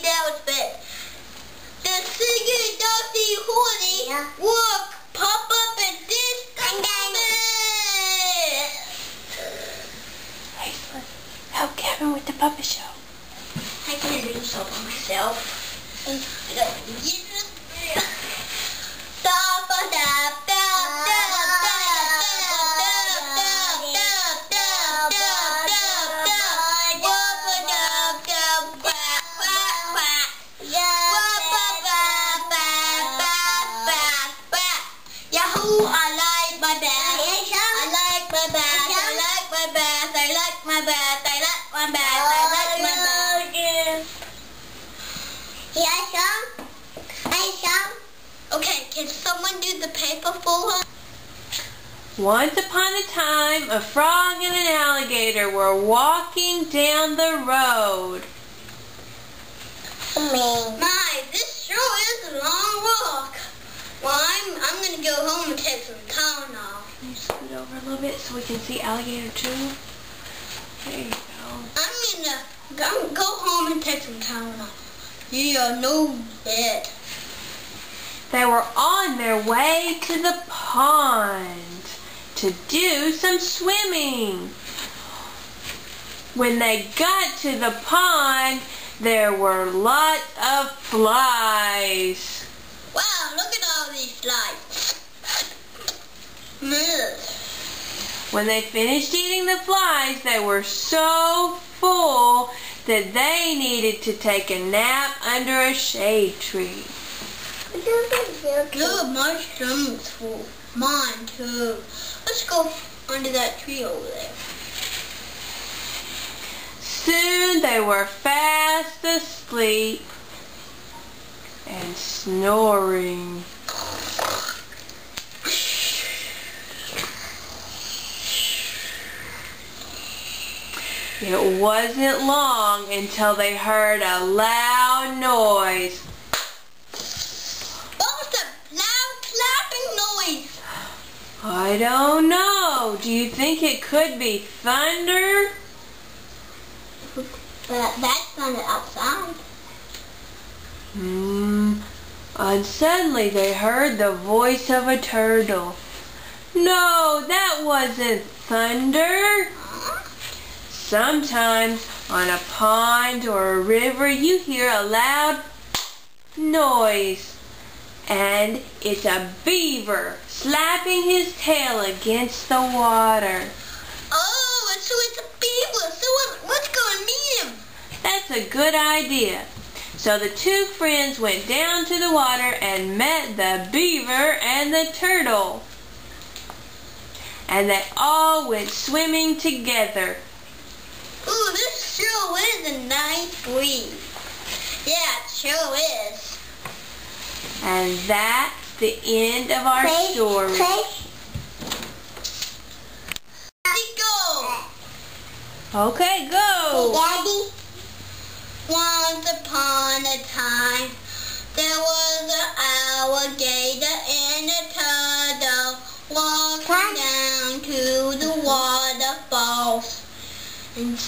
that was bad. The singing Dusty Horny will pop up in this comment. Hey, help Kevin with the puppet show. I can't do so by myself. Yahoo! I like my bath. I like my bath. I like my bath. I like my bath. I like my bath. I like my bath. Okay, can someone do the paper for her? Once upon a time, a frog and an alligator were walking down the road. My, this sure is a long walk. Well, I'm gonna go home and take some Tylenol. Can you scoot over a little bit so we can see alligator too? There you go. I'm gonna go home and take some Tylenol. Yeah, no bed. They were on their way to the pond to do some swimming. When they got to the pond, there were lots of flies. Wow, look at all these flies. When they finished eating the flies, they were so full that they needed to take a nap under a shade tree. Good, my stomach's full. Mine too. Let's go under that tree over there. Soon they were fast asleep and snoring. It wasn't long until they heard a loud noise. What was that loud clapping noise? I don't know. Do you think it could be thunder? That's thunder outside. And suddenly they heard the voice of a turtle. No, that wasn't thunder. Sometimes on a pond or a river you hear a loud noise. And it's a beaver slapping his tail against the water. Oh, so it's a beaver. So what's going to meet him? That's a good idea. So the two friends went down to the water and met the beaver and the turtle. And they all went swimming together. Ooh, this sure is a nice breeze. Yeah, it sure is. And that's the end of our story. Daddy, go. Okay, go. Daddy. Once upon a time, there was an alligator and a turtle walking down to the waterfalls. And